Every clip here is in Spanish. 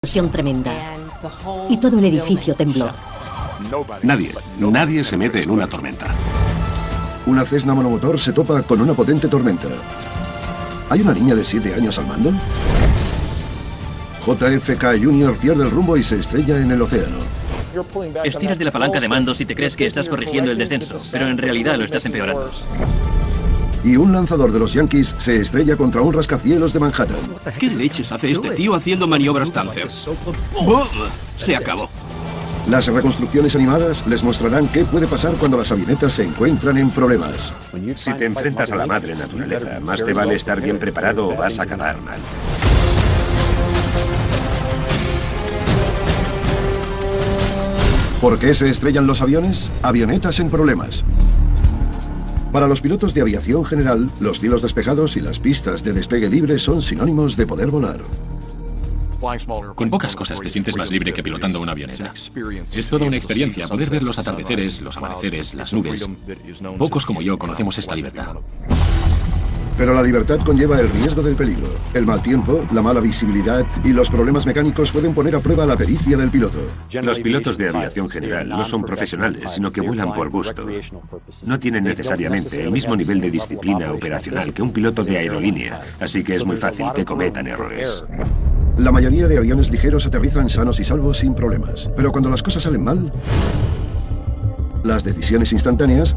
explosión tremenda. Y todo el edificio tembló. Nadie se mete en una tormenta. Una Cessna monomotor se topa con una potente tormenta. ¿Hay una niña de 7 años al mando? JFK Jr. pierde el rumbo y se estrella en el océano. Estiras de la palanca de mandos y te crees que estás corrigiendo el descenso, pero en realidad lo estás empeorando. Y un lanzador de los Yankees se estrella contra un rascacielos de Manhattan. ¿Qué leches hace este tío haciendo maniobras Tancer? ¡Bum! Se acabó. Las reconstrucciones animadas les mostrarán qué puede pasar cuando las avionetas se encuentran en problemas. Si te enfrentas a la madre naturaleza, más te vale estar bien preparado o vas a acabar mal. ¿Por qué se estrellan los aviones? Avionetas en problemas. Para los pilotos de aviación general, los cielos despejados y las pistas de despegue libre son sinónimos de poder volar. Con pocas cosas te sientes más libre que pilotando una avioneta. Es toda una experiencia poder ver los atardeceres, los amaneceres, las nubes. Pocos como yo conocemos esta libertad. Pero la libertad conlleva el riesgo del peligro. El mal tiempo, la mala visibilidad y los problemas mecánicos pueden poner a prueba la pericia del piloto. Los pilotos de aviación general no son profesionales, sino que vuelan por gusto. No tienen necesariamente el mismo nivel de disciplina operacional que un piloto de aerolínea, así que es muy fácil que cometan errores. La mayoría de aviones ligeros aterrizan sanos y salvos sin problemas. Pero cuando las cosas salen mal, las decisiones instantáneas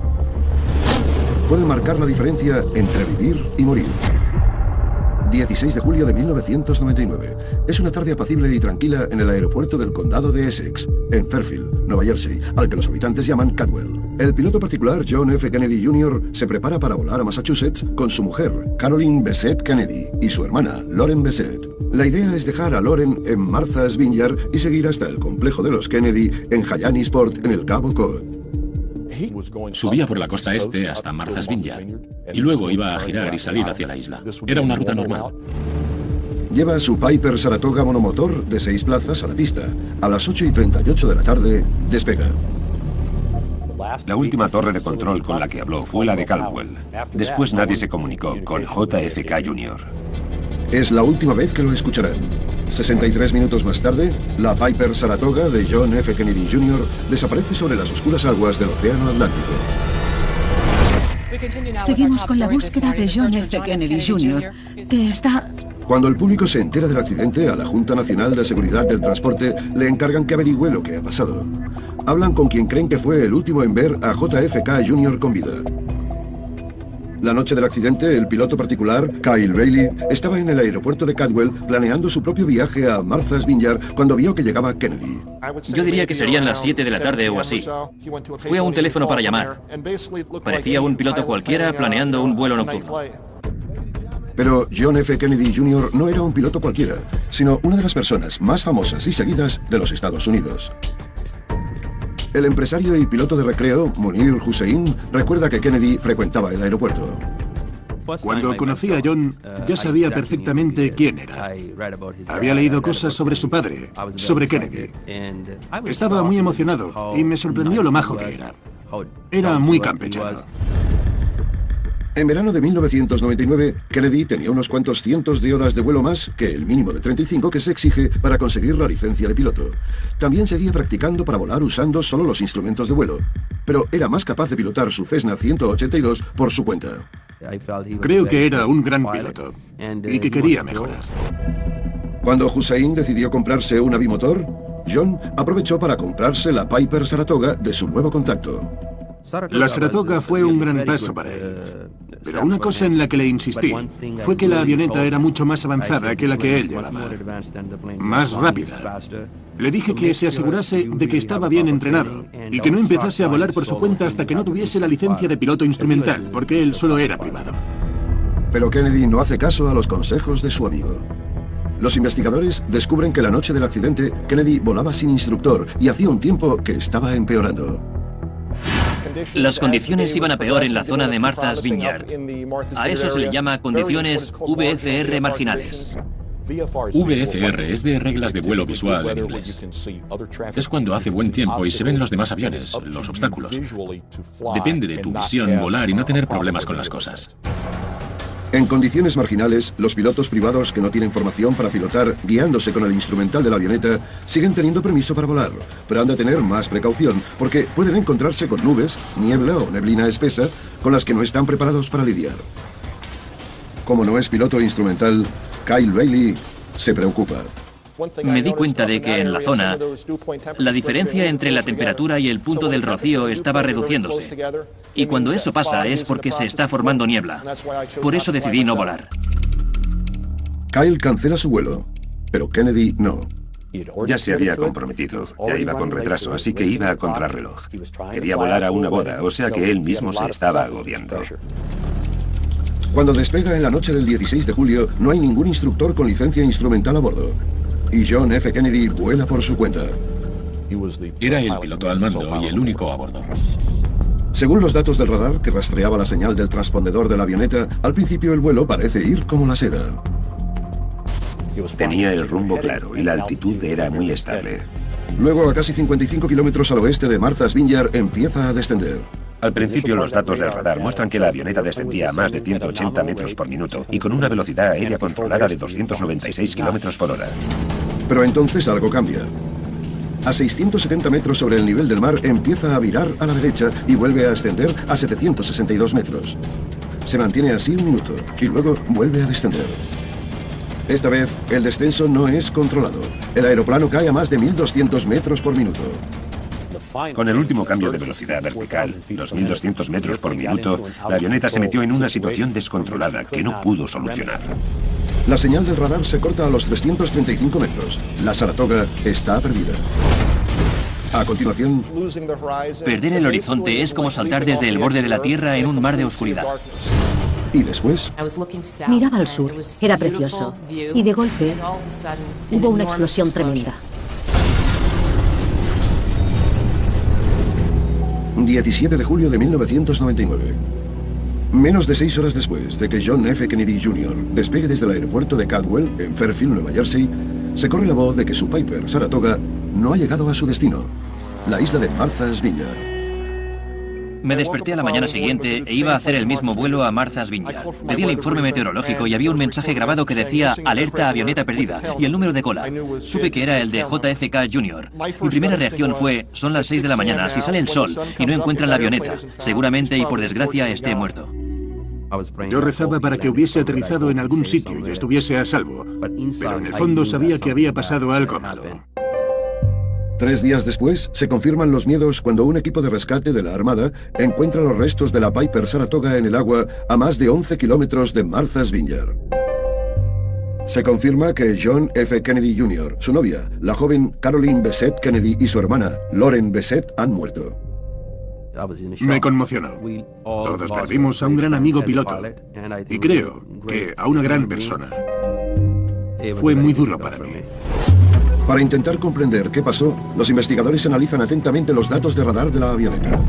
pueden marcar la diferencia entre vivir y morir. 16 de julio de 1999. Es una tarde apacible y tranquila en el aeropuerto del condado de Essex, en Fairfield, Nueva Jersey, al que los habitantes llaman Cadwell. El piloto particular John F. Kennedy Jr. se prepara para volar a Massachusetts con su mujer, Caroline Bessette Kennedy, y su hermana, Lauren Bessette. La idea es dejar a Lauren en Martha's Vineyard y seguir hasta el complejo de los Kennedy en Hyannisport, en el Cabo Cod. Subía por la costa este hasta Martha's Vineyard y luego iba a girar y salir hacia la isla. Era una ruta normal. Lleva su Piper Saratoga monomotor de 6 plazas a la pista. A las 8:38 de la tarde, despega. La última torre de control con la que habló fue la de Caldwell. Después nadie se comunicó con JFK Jr. Es la última vez que lo escucharán. 63 minutos más tarde, la Piper Saratoga de John F. Kennedy Jr. desaparece sobre las oscuras aguas del Océano Atlántico. Seguimos con la búsqueda de John F. Kennedy Jr., que está... Cuando el público se entera del accidente, a la Junta Nacional de Seguridad del Transporte le encargan que averigüe lo que ha pasado. Hablan con quien creen que fue el último en ver a JFK Jr. con vida. La noche del accidente, el piloto particular, Kyle Bailey, estaba en el aeropuerto de Cadwell planeando su propio viaje a Martha's Vineyard cuando vio que llegaba Kennedy. Yo diría que serían las 7 de la tarde o así. Fue a un teléfono para llamar. Parecía un piloto cualquiera planeando un vuelo nocturno. Pero John F. Kennedy Jr. no era un piloto cualquiera, sino una de las personas más famosas y seguidas de los Estados Unidos. El empresario y piloto de recreo, Munir Hussein, recuerda que Kennedy frecuentaba el aeropuerto. Cuando conocí a John, ya sabía perfectamente quién era. Había leído cosas sobre su padre, sobre Kennedy. Estaba muy emocionado y me sorprendió lo majo que era. Era muy campechano. En verano de 1999, Kennedy tenía unos cuantos cientos de horas de vuelo más que el mínimo de 35 que se exige para conseguir la licencia de piloto. También seguía practicando para volar usando solo los instrumentos de vuelo, pero era más capaz de pilotar su Cessna 182 por su cuenta. Creo que era un gran piloto y que quería mejorar. Cuando Hussein decidió comprarse una bimotor, John aprovechó para comprarse la Piper Saratoga de su nuevo contacto. La Saratoga fue un gran paso para él. Pero una cosa en la que le insistí fue que la avioneta era mucho más avanzada que la que él llevaba. Más rápida. Le dije que se asegurase de que estaba bien entrenado y que no empezase a volar por su cuenta hasta que no tuviese la licencia de piloto instrumental, porque él solo era privado. Pero Kennedy no hace caso a los consejos de su amigo. Los investigadores descubren que la noche del accidente, Kennedy volaba sin instructor y hacía un tiempo que estaba empeorando. Las condiciones iban a peor en la zona de Martha's Vineyard. A eso se le llama condiciones VFR marginales. VFR es de reglas de vuelo visual en inglés. Es cuando hace buen tiempo y se ven los demás aviones, los obstáculos. Depende de tu visión volar y no tener problemas con las cosas. En condiciones marginales, los pilotos privados que no tienen formación para pilotar guiándose con el instrumental de la avioneta siguen teniendo permiso para volar, pero han de tener más precaución porque pueden encontrarse con nubes, niebla o neblina espesa con las que no están preparados para lidiar. Como no es piloto instrumental, Kyle Bailey se preocupa. Me di cuenta de que en la zona la diferencia entre la temperatura y el punto del rocío estaba reduciéndose. Y cuando eso pasa es porque se está formando niebla. Por eso decidí no volar. Kyle cancela su vuelo, pero Kennedy no. Ya se había comprometido, ya iba con retraso, así que iba a contrarreloj. Quería volar a una boda, o sea que él mismo se estaba agobiando. Cuando despega en la noche del 16 de julio, no hay ningún instructor con licencia instrumental a bordo. Y John F. Kennedy vuela por su cuenta. Era el piloto al mando y el único a bordo. Según los datos del radar que rastreaba la señal del transpondedor de la avioneta, al principio el vuelo parece ir como la seda. Tenía el rumbo claro y la altitud era muy estable. Luego, a casi 55 kilómetros al oeste de Martha's Vineyard, empieza a descender. Al principio los datos del radar muestran que la avioneta descendía a más de 180 metros por minuto y con una velocidad aérea controlada de 296 kilómetros por hora. Pero entonces algo cambia. A 670 metros sobre el nivel del mar empieza a virar a la derecha y vuelve a ascender a 762 metros. Se mantiene así un minuto y luego vuelve a descender. Esta vez el descenso no es controlado. El aeroplano cae a más de 1200 metros por minuto. Con el último cambio de velocidad vertical, los 1200 metros por minuto, la avioneta se metió en una situación descontrolada que no pudo solucionar. La señal del radar se corta a los 335 metros. La Saratoga está perdida. A continuación, Perder el horizonte es como saltar desde el borde de la Tierra en un mar de oscuridad. y después, Miraba al sur, era precioso. Y de golpe hubo una explosión tremenda. 17 de julio de 1999. Menos de 6 horas después de que John F. Kennedy Jr. despegue desde el aeropuerto de Caldwell, en Fairfield, Nueva Jersey, se corre la voz de que su Piper Saratoga no ha llegado a su destino, la isla de Martha's Vineyard. Me desperté a la mañana siguiente e iba a hacer el mismo vuelo a Martha's Vineyard. Pedí el informe meteorológico y había un mensaje grabado que decía alerta avioneta perdida y el número de cola. Supe que era el de JFK Jr. Mi primera reacción fue, son las 6 de la mañana, si sale el sol y no encuentran la avioneta, seguramente y por desgracia esté muerto. Yo rezaba para que hubiese aterrizado en algún sitio y estuviese a salvo, pero en el fondo sabía que había pasado algo malo. 3 días después, se confirman los miedos cuando un equipo de rescate de la Armada encuentra los restos de la Piper Saratoga en el agua a más de 11 kilómetros de Martha's Vineyard. Se confirma que John F. Kennedy Jr., su novia, la joven Caroline Bessette Kennedy y su hermana Lauren Bessette han muerto. Me conmocionó. Todos perdimos a un gran amigo piloto y creo que a una gran persona. Fue muy duro para mí. Para intentar comprender qué pasó, los investigadores analizan atentamente los datos de radar de la avioneta.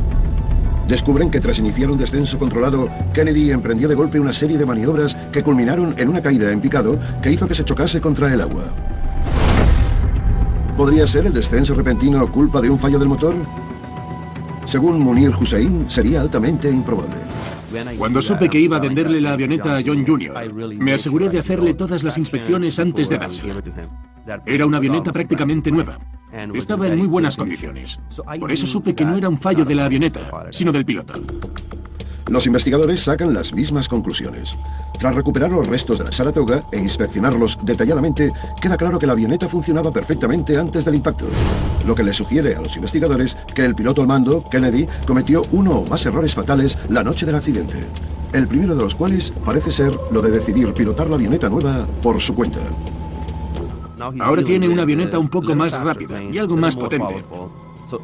Descubren que tras iniciar un descenso controlado, Kennedy emprendió de golpe una serie de maniobras que culminaron en una caída en picado que hizo que se chocase contra el agua. ¿Podría ser el descenso repentino culpa de un fallo del motor? Según Munir Hussain, sería altamente improbable. Cuando supe que iba a venderle la avioneta a John Jr., me aseguré de hacerle todas las inspecciones antes de dársela. Era una avioneta prácticamente nueva. Estaba en muy buenas condiciones. Por eso supe que no era un fallo de la avioneta, sino del piloto. Los investigadores sacan las mismas conclusiones. Tras recuperar los restos de la Saratoga e inspeccionarlos detalladamente, queda claro que la avioneta funcionaba perfectamente antes del impacto, lo que le sugiere a los investigadores que el piloto al mando, Kennedy, cometió uno o más errores fatales la noche del accidente. El primero de los cuales parece ser lo de decidir pilotar la avioneta nueva por su cuenta. Ahora tiene una avioneta un poco más rápida y algo más potente.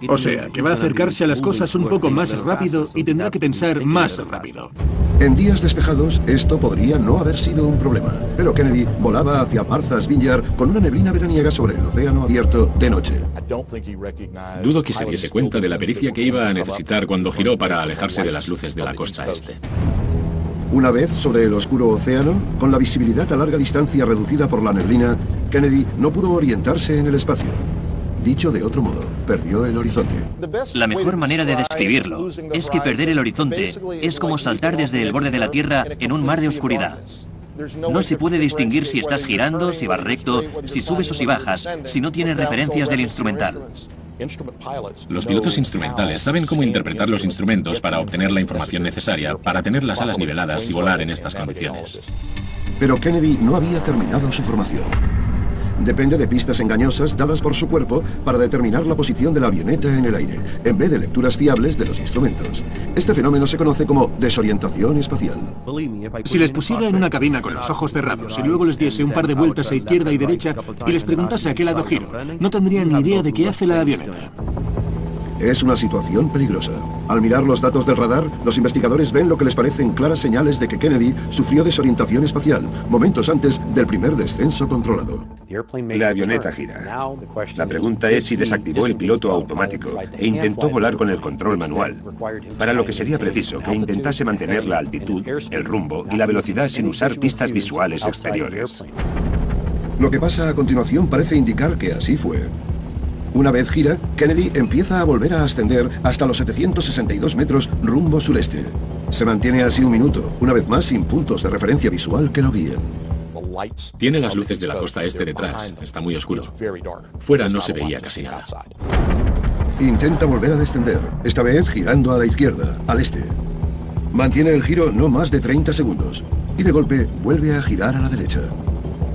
O sea, que va a acercarse a las cosas un poco más rápido y tendrá que pensar más rápido. En días despejados, esto podría no haber sido un problema, pero Kennedy volaba hacia Martha's Vineyard con una neblina veraniega sobre el océano abierto de noche. Dudo que se diese cuenta de la pericia que iba a necesitar cuando giró para alejarse de las luces de la costa este. Una vez sobre el oscuro océano, con la visibilidad a larga distancia reducida por la neblina, Kennedy no pudo orientarse en el espacio. Dicho de otro modo, perdió el horizonte. La mejor manera de describirlo es que perder el horizonte es como saltar desde el borde de la Tierra en un mar de oscuridad. No se puede distinguir si estás girando, si vas recto, si subes o si bajas, si no tienes referencias del instrumental. Los pilotos instrumentales saben cómo interpretar los instrumentos para obtener la información necesaria para tener las alas niveladas y volar en estas condiciones. Pero Kennedy no había terminado su formación. Depende de pistas engañosas dadas por su cuerpo para determinar la posición de la avioneta en el aire, en vez de lecturas fiables de los instrumentos. Este fenómeno se conoce como desorientación espacial. Si les pusiera en una cabina con los ojos cerrados y luego les diese un par de vueltas a izquierda y derecha y les preguntase a qué lado giro, no tendrían ni idea de qué hace la avioneta. Es una situación peligrosa. Al mirar los datos del radar, los investigadores ven lo que les parecen claras señales de que Kennedy sufrió desorientación espacial, momentos antes del primer descenso controlado. La avioneta gira. La pregunta es si desactivó el piloto automático e intentó volar con el control manual, para lo que sería preciso que intentase mantener la altitud, el rumbo y la velocidad sin usar pistas visuales exteriores. Lo que pasa a continuación parece indicar que así fue. Una vez gira, Kennedy empieza a volver a ascender hasta los 762 metros rumbo sureste. Se mantiene así un minuto, una vez más sin puntos de referencia visual que lo guíen. Tiene las luces de la costa este detrás, está muy oscuro. Fuera no se veía casi nada. Intenta volver a descender, esta vez girando a la izquierda, al este. Mantiene el giro no más de 30 segundos y de golpe vuelve a girar a la derecha.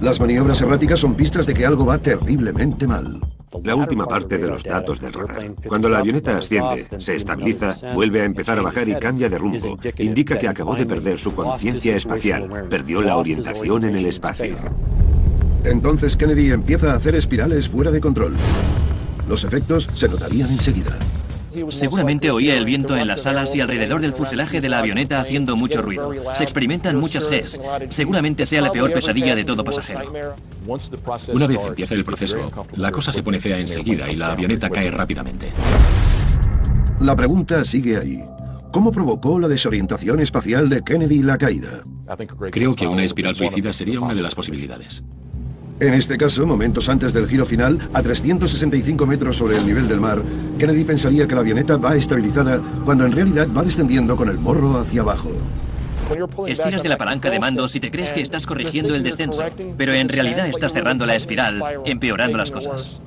Las maniobras erráticas son pistas de que algo va terriblemente mal. La última parte de los datos del radar. Cuando la avioneta asciende, se estabiliza, vuelve a empezar a bajar y cambia de rumbo. Indica que acabó de perder su conciencia espacial, perdió la orientación en el espacio. Entonces Kennedy empieza a hacer espirales fuera de control. Los efectos se notarían enseguida. Seguramente oía el viento en las alas y alrededor del fuselaje de la avioneta haciendo mucho ruido. Se experimentan muchas Gs. Seguramente sea la peor pesadilla de todo pasajero. Una vez empieza el proceso, la cosa se pone fea enseguida y la avioneta cae rápidamente. La pregunta sigue ahí. ¿Cómo provocó la desorientación espacial de Kennedy la caída? Creo que una espiral suicida sería una de las posibilidades. En este caso, momentos antes del giro final, a 365 metros sobre el nivel del mar, Kennedy pensaría que la avioneta va estabilizada cuando en realidad va descendiendo con el morro hacia abajo. Estiras de la palanca de mandos y te crees que estás corrigiendo el descenso, pero en realidad estás cerrando la espiral, empeorando las cosas.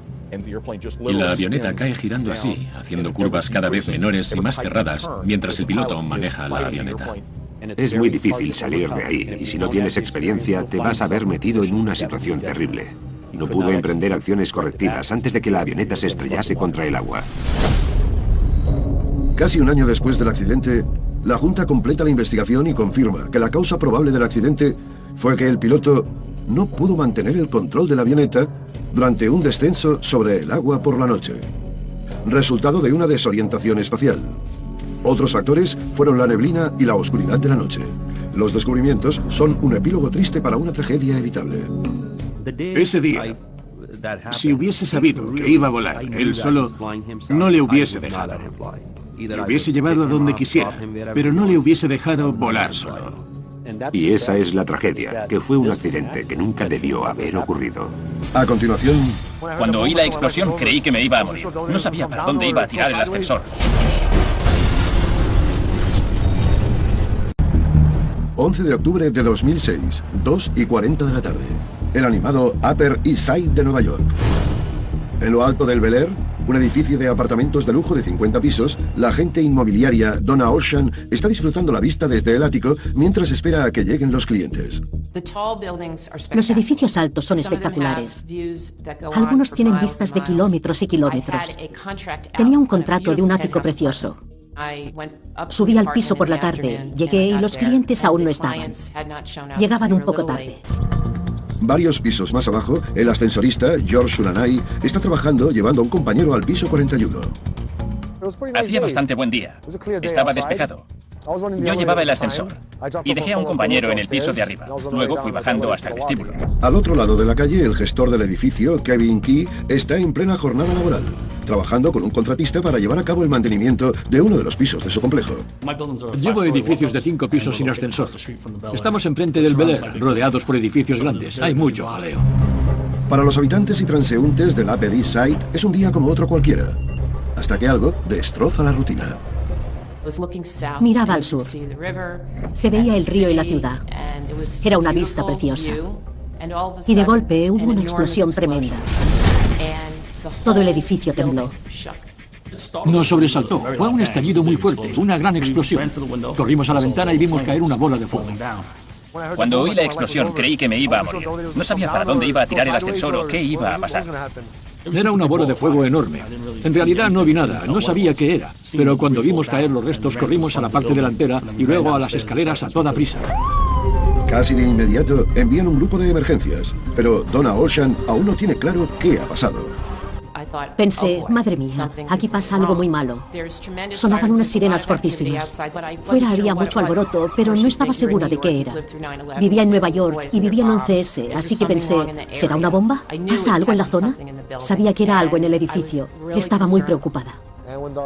Y la avioneta cae girando así, haciendo curvas cada vez menores y más cerradas, mientras el piloto maneja la avioneta. Es muy difícil salir de ahí, y si no tienes experiencia, te vas a ver metido en una situación terrible. No pudo emprender acciones correctivas antes de que la avioneta se estrellase contra el agua. Casi un año después del accidente, la Junta completa la investigación y confirma que la causa probable del accidente fue que el piloto no pudo mantener el control de la avioneta durante un descenso sobre el agua por la noche, resultado de una desorientación espacial. Otros factores fueron la neblina y la oscuridad de la noche. Los descubrimientos son un epílogo triste para una tragedia evitable. Ese día, si hubiese sabido que iba a volar él solo, no le hubiese dejado. Le hubiese llevado a donde quisiera, pero no le hubiese dejado volar solo. Y esa es la tragedia, que fue un accidente que nunca debió haber ocurrido. A continuación... Cuando oí la explosión creí que me iba a morir. No sabía para dónde iba a tirar el ascensor. 11 de octubre de 2006, 2:40 de la tarde. El animado Upper East Side de Nueva York. En lo alto del Bel Air, un edificio de apartamentos de lujo de 50 pisos, la agente inmobiliaria Donna Ocean está disfrutando la vista desde el ático mientras espera a que lleguen los clientes. Los edificios altos son espectaculares. Algunos tienen vistas de kilómetros y kilómetros. Tenía un contrato de un ático precioso. Subí al piso por la tarde, llegué y los clientes aún no estaban. Llegaban un poco tarde. Varios pisos más abajo, el ascensorista, George Sulanay, está trabajando llevando a un compañero al piso 41. Hacía bastante buen día. Estaba despejado. Yo llevaba el ascensor y dejé a un compañero en el piso de arriba. Luego fui bajando hasta el vestíbulo. Al otro lado de la calle, el gestor del edificio, Kevin Key, está en plena jornada laboral, trabajando con un contratista para llevar a cabo el mantenimiento de uno de los pisos de su complejo. Llevo edificios de 5 pisos sin ascensor. Estamos enfrente del Bel Air, rodeados por edificios grandes. Hay mucho jaleo. Para los habitantes y transeúntes del Upper East Side es un día como otro cualquiera, hasta que algo destroza la rutina. Miraba al sur. Se veía el río y la ciudad. Era una vista preciosa. Y de golpe hubo una explosión tremenda. Todo el edificio tembló. Nos sobresaltó. Fue un estallido muy fuerte, una gran explosión. Corrimos a la ventana y vimos caer una bola de fuego. Cuando oí la explosión creí que me iba a morir. No sabía para dónde iba a tirar el ascensor o qué iba a pasar. Era una bola de fuego enorme. En realidad no vi nada, no sabía qué era. Pero cuando vimos caer los restos corrimos a la parte delantera y luego a las escaleras a toda prisa. Casi de inmediato envían un grupo de emergencias, pero Donna Ocean aún no tiene claro qué ha pasado. Pensé, madre mía, aquí pasa algo muy malo. Sonaban unas sirenas fortísimas. Fuera había mucho alboroto, pero no estaba segura de qué era. Vivía en Nueva York y vivía en 11S, así que pensé, ¿será una bomba? ¿Pasa algo en la zona? Sabía que era algo en el edificio. Estaba muy preocupada.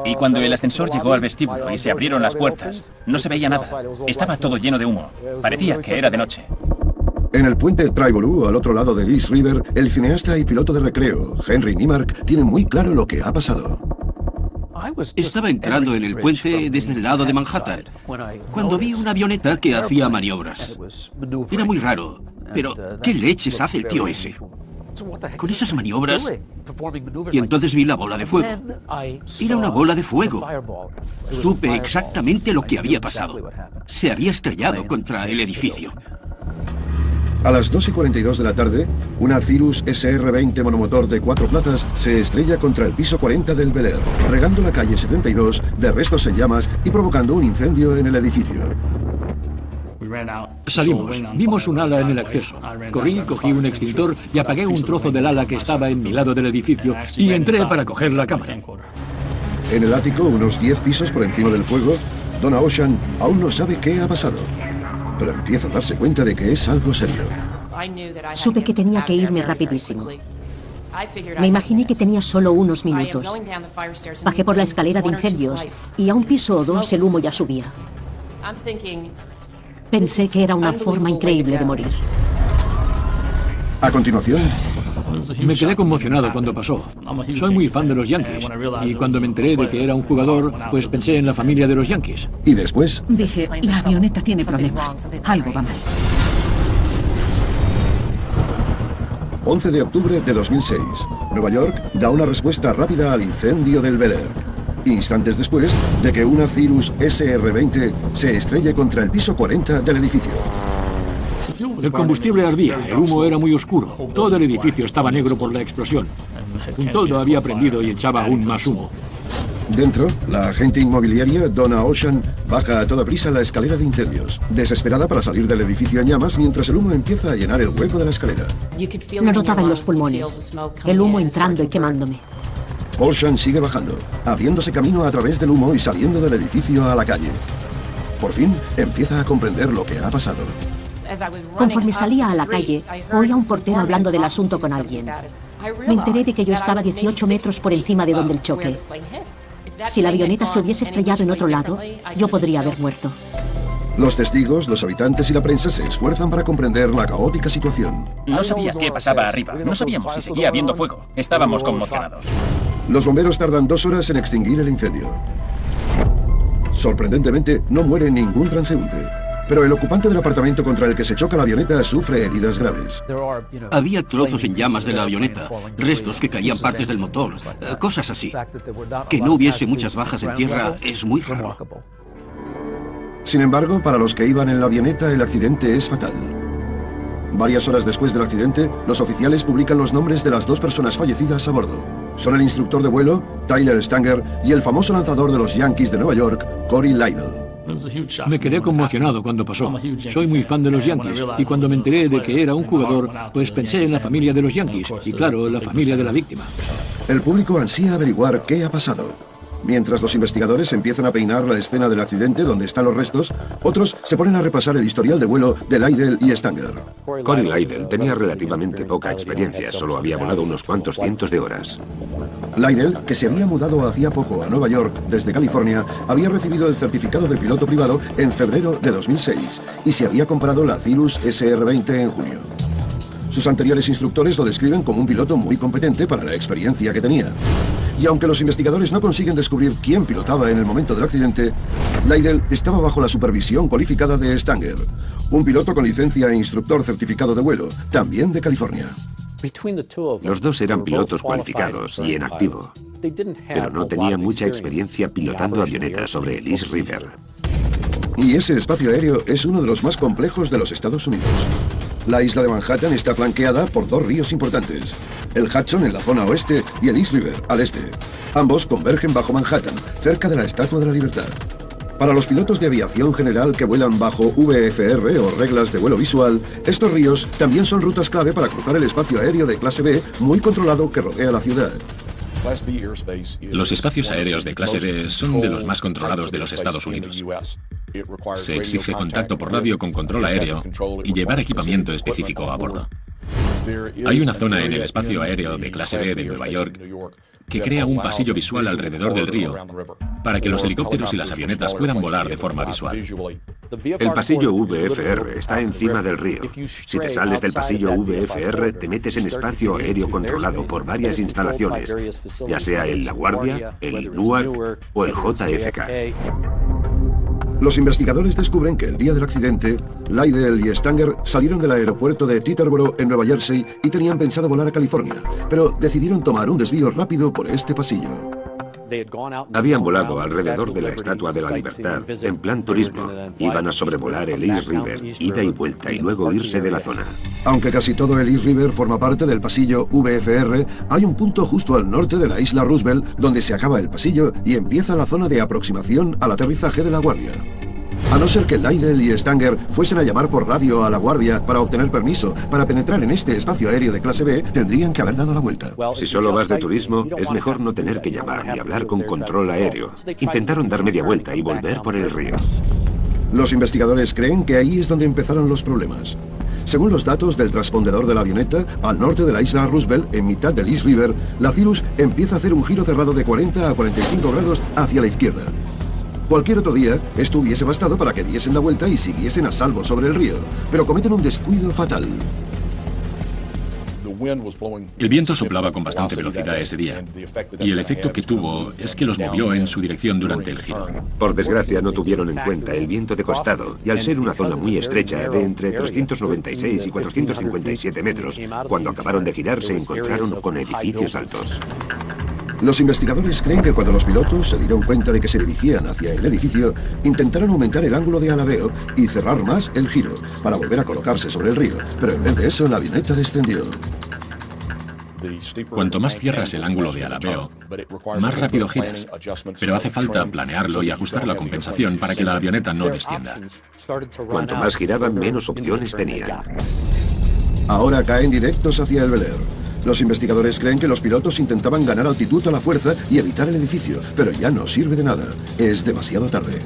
Y cuando el ascensor llegó al vestíbulo y se abrieron las puertas, no se veía nada. Estaba todo lleno de humo. Parecía que era de noche. En el puente Triborough, al otro lado del East River, el cineasta y piloto de recreo, Henry Neimark, tiene muy claro lo que ha pasado. Estaba entrando en el puente desde el lado de Manhattan, cuando vi una avioneta que hacía maniobras. Era muy raro, pero ¿qué leches hace el tío ese? Con esas maniobras. Y entonces vi la bola de fuego. Era una bola de fuego. Supe exactamente lo que había pasado. Se había estrellado contra el edificio. A las 2:42 de la tarde, una Cirrus SR-20 monomotor de 4 plazas se estrella contra el piso 40 del Bel Air, regando la calle 72 de restos en llamas y provocando un incendio en el edificio. Salimos, vimos un ala en el acceso. Corrí, cogí un extintor y apagué un trozo del ala que estaba en mi lado del edificio y entré para coger la cámara. En el ático, unos 10 pisos por encima del fuego, Donna Ocean aún no sabe qué ha pasado, pero empieza a darse cuenta de que es algo serio. Supe que tenía que irme rapidísimo. Me imaginé que tenía solo unos minutos. Bajé por la escalera de incendios y a un piso o dos el humo ya subía. Pensé que era una forma increíble de morir. A continuación, me quedé conmocionado cuando pasó. Soy muy fan de los Yankees. Y cuando me enteré de que era un jugador, pues pensé en la familia de los Yankees. Y después, dije, la avioneta tiene problemas. Algo va mal. 11 de octubre de 2006. Nueva York da una respuesta rápida al incendio del Bel Air, instantes después de que una Cirrus SR-20 se estrelle contra el piso 40 del edificio. El combustible ardía, el humo era muy oscuro. Todo el edificio estaba negro por la explosión. Un toldo había prendido y echaba aún más humo. Dentro, la agente inmobiliaria Donna Ocean baja a toda prisa la escalera de incendios, desesperada para salir del edificio en llamas mientras el humo empieza a llenar el hueco de la escalera. Lo notaba en los pulmones, el humo entrando y quemándome. Ocean sigue bajando, abriéndose camino a través del humo y saliendo del edificio a la calle. Por fin, empieza a comprender lo que ha pasado. Conforme salía a la calle, oí a un portero hablando del asunto con alguien. Me enteré de que yo estaba 18 metros por encima de donde el choque. Si la avioneta se hubiese estrellado en otro lado, yo podría haber muerto. Los testigos, los habitantes y la prensa se esfuerzan para comprender la caótica situación. No sabía qué pasaba arriba. No sabíamos si seguía habiendo fuego. Estábamos conmocionados. Los bomberos tardan 2 horas en extinguir el incendio. Sorprendentemente, no muere ningún transeúnte. Pero el ocupante del apartamento contra el que se choca la avioneta sufre heridas graves. Había trozos en llamas de la avioneta, restos que caían partes del motor, cosas así. Que no hubiese muchas bajas en tierra es muy raro. Sin embargo, para los que iban en la avioneta, el accidente es fatal. Varias horas después del accidente, los oficiales publican los nombres de las 2 personas fallecidas a bordo. Son el instructor de vuelo, Tyler Stanger, y el famoso lanzador de los Yankees de Nueva York, Corey Lidle. Me quedé conmocionado cuando pasó. Soy muy fan de los Yankees y cuando me enteré de que era un jugador, pues pensé en la familia de los Yankees y claro, la familia de la víctima. El público ansía averiguar qué ha pasado. Mientras los investigadores empiezan a peinar la escena del accidente donde están los restos, otros se ponen a repasar el historial de vuelo de Lidle y Stanger. Corey Lidle tenía relativamente poca experiencia, solo había volado unos cuantos cientos de horas. Lidle, que se había mudado hacía poco a Nueva York desde California, había recibido el certificado de piloto privado en febrero de 2006 y se había comprado la Cirrus SR-20 en junio. Sus anteriores instructores lo describen como un piloto muy competente para la experiencia que tenía. Y aunque los investigadores no consiguen descubrir quién pilotaba en el momento del accidente, Lydell estaba bajo la supervisión cualificada de Stanger, un piloto con licencia e instructor certificado de vuelo, también de California. Los dos eran pilotos cualificados y en activo, pero no tenían mucha experiencia pilotando avionetas sobre el East River. Y ese espacio aéreo es uno de los más complejos de los Estados Unidos. La isla de Manhattan está flanqueada por dos ríos importantes, el Hudson en la zona oeste y el East River al este. Ambos convergen bajo Manhattan, cerca de la Estatua de la Libertad. Para los pilotos de aviación general que vuelan bajo VFR o reglas de vuelo visual, estos ríos también son rutas clave para cruzar el espacio aéreo de clase B muy controlado que rodea la ciudad. Los espacios aéreos de clase B son de los más controlados de los Estados Unidos. Se exige contacto por radio con control aéreo y llevar equipamiento específico a bordo. Hay una zona en el espacio aéreo de clase B de Nueva York que crea un pasillo visual alrededor del río para que los helicópteros y las avionetas puedan volar de forma visual. El pasillo VFR está encima del río. Si te sales del pasillo VFR, te metes en espacio aéreo controlado por varias instalaciones, ya sea el La Guardia, el NUAC o el JFK. Los investigadores descubren que el día del accidente, Lydell y Stanger salieron del aeropuerto de Teterboro en Nueva Jersey y tenían pensado volar a California, pero decidieron tomar un desvío rápido por este pasillo. Habían volado alrededor de la Estatua de la Libertad, en plan turismo. Iban a sobrevolar el East River, ida y vuelta, y luego irse de la zona. Aunque casi todo el East River forma parte del pasillo VFR, hay un punto justo al norte de la isla Roosevelt donde se acaba el pasillo y empieza la zona de aproximación al aterrizaje de La Guardia. A no ser que Lydell y Stanger fuesen a llamar por radio a La Guardia para obtener permiso para penetrar en este espacio aéreo de clase B, tendrían que haber dado la vuelta. Si solo vas de turismo, es mejor no tener que llamar ni hablar con control aéreo. Intentaron dar media vuelta y volver por el río. Los investigadores creen que ahí es donde empezaron los problemas. Según los datos del transpondedor de la avioneta, al norte de la isla Roosevelt, en mitad del East River, la Cirrus empieza a hacer un giro cerrado de 40 a 45 grados hacia la izquierda. Cualquier otro día, esto hubiese bastado para que diesen la vuelta y siguiesen a salvo sobre el río, pero cometen un descuido fatal. El viento soplaba con bastante velocidad ese día, y el efecto que tuvo es que los movió en su dirección durante el giro. Por desgracia, no tuvieron en cuenta el viento de costado, y al ser una zona muy estrecha, de entre 396 y 457 metros, cuando acabaron de girar se encontraron con edificios altos. Los investigadores creen que cuando los pilotos se dieron cuenta de que se dirigían hacia el edificio, intentaron aumentar el ángulo de alabeo y cerrar más el giro para volver a colocarse sobre el río, pero en vez de eso la avioneta descendió. Cuanto más cierras el ángulo de alabeo, más rápido giras, pero hace falta planearlo y ajustar la compensación para que la avioneta no descienda. Cuanto más giraban, menos opciones tenían. Ahora caen directos hacia el Bel Air. Los investigadores creen que los pilotos intentaban ganar altitud a la fuerza y evitar el edificio, pero ya no sirve de nada. Es demasiado tarde.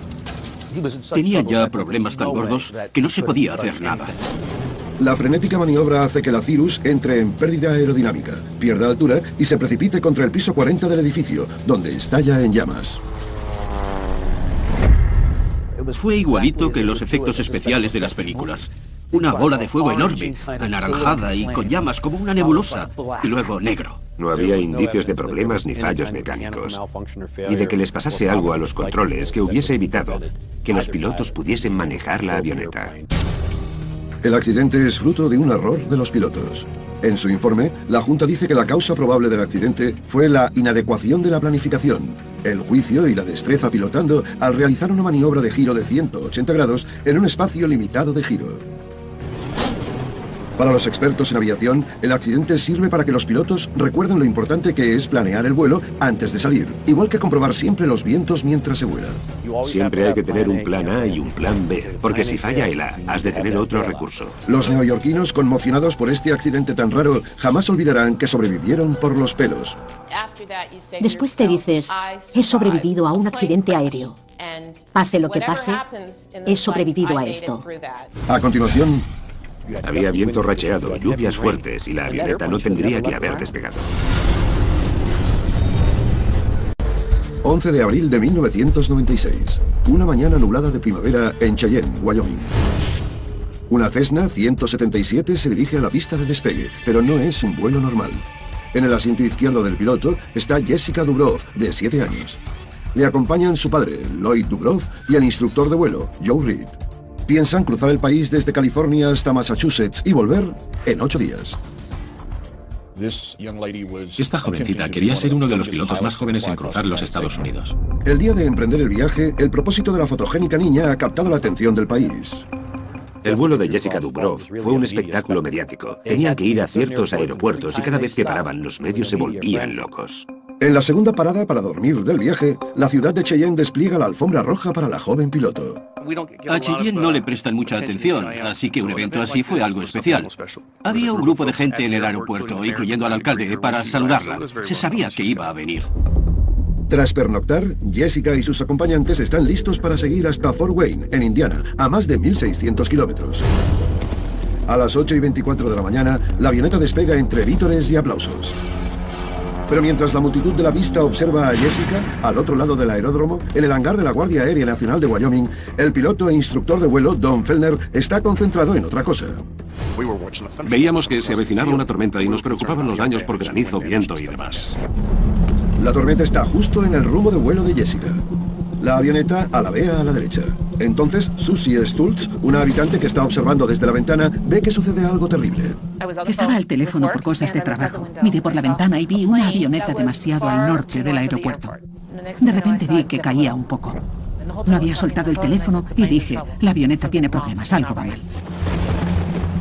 Tenía ya problemas tan gordos que no se podía hacer nada. La frenética maniobra hace que la Cirrus entre en pérdida aerodinámica, pierda altura y se precipite contra el piso 40 del edificio, donde estalla en llamas. Fue igualito que en los efectos especiales de las películas. Una bola de fuego enorme, anaranjada y con llamas como una nebulosa, y luego negro. No había indicios de problemas ni fallos mecánicos, ni de que les pasase algo a los controles que hubiese evitado que los pilotos pudiesen manejar la avioneta. El accidente es fruto de un error de los pilotos. En su informe, la Junta dice que la causa probable del accidente fue la inadecuación de la planificación, el juicio y la destreza pilotando al realizar una maniobra de giro de 180 grados en un espacio limitado de giro. Para los expertos en aviación, el accidente sirve para que los pilotos recuerden lo importante que es planear el vuelo antes de salir, igual que comprobar siempre los vientos mientras se vuela. Siempre hay que tener un plan A y un plan B, porque si falla el A, has de tener otro recurso. Los neoyorquinos, conmocionados por este accidente tan raro, jamás olvidarán que sobrevivieron por los pelos. Después te dices, he sobrevivido a un accidente aéreo. Pase lo que pase, he sobrevivido a esto. A continuación, había viento racheado, lluvias fuertes y la avioneta no tendría que haber despegado. 11 de abril de 1996. Una mañana nublada de primavera en Cheyenne, Wyoming. Una Cessna 177 se dirige a la pista de despegue, pero no es un vuelo normal. En el asiento izquierdo del piloto está Jessica Dubrov, de 7 años. Le acompañan su padre, Lloyd Dubrov, y el instructor de vuelo, Joe Reed. Piensan cruzar el país desde California hasta Massachusetts y volver en 8 días. Esta jovencita quería ser uno de los pilotos más jóvenes en cruzar los Estados Unidos. El día de emprender el viaje, el propósito de la fotogénica niña ha captado la atención del país. El vuelo de Jessica Dubrov fue un espectáculo mediático. Tenían que ir a ciertos aeropuertos y cada vez que paraban los medios se volvían locos. En la segunda parada para dormir del viaje, la ciudad de Cheyenne despliega la alfombra roja para la joven piloto. A Cheyenne no le prestan mucha atención, así que un evento así fue algo especial. Había un grupo de gente en el aeropuerto, incluyendo al alcalde, para saludarla. Se sabía que iba a venir. Tras pernoctar, Jessica y sus acompañantes están listos para seguir hasta Fort Wayne, en Indiana, a más de 1.600 kilómetros. A las 8:24 de la mañana, la avioneta despega entre vítores y aplausos. Pero mientras la multitud de la pista observa a Jessica, al otro lado del aeródromo, en el hangar de la Guardia Aérea Nacional de Wyoming, el piloto e instructor de vuelo, Don Fellner, está concentrado en otra cosa. Veíamos que se avecinaba una tormenta y nos preocupaban los daños por granizo, viento y demás. La tormenta está justo en el rumbo de vuelo de Jessica. La avioneta alabea a la derecha. Entonces, Susie Stultz, una habitante que está observando desde la ventana, ve que sucede algo terrible. Estaba al teléfono por cosas de trabajo. Miré por la ventana y vi una avioneta demasiado al norte del aeropuerto. De repente vi que caía un poco. No había soltado el teléfono y dije, la avioneta tiene problemas, algo va mal.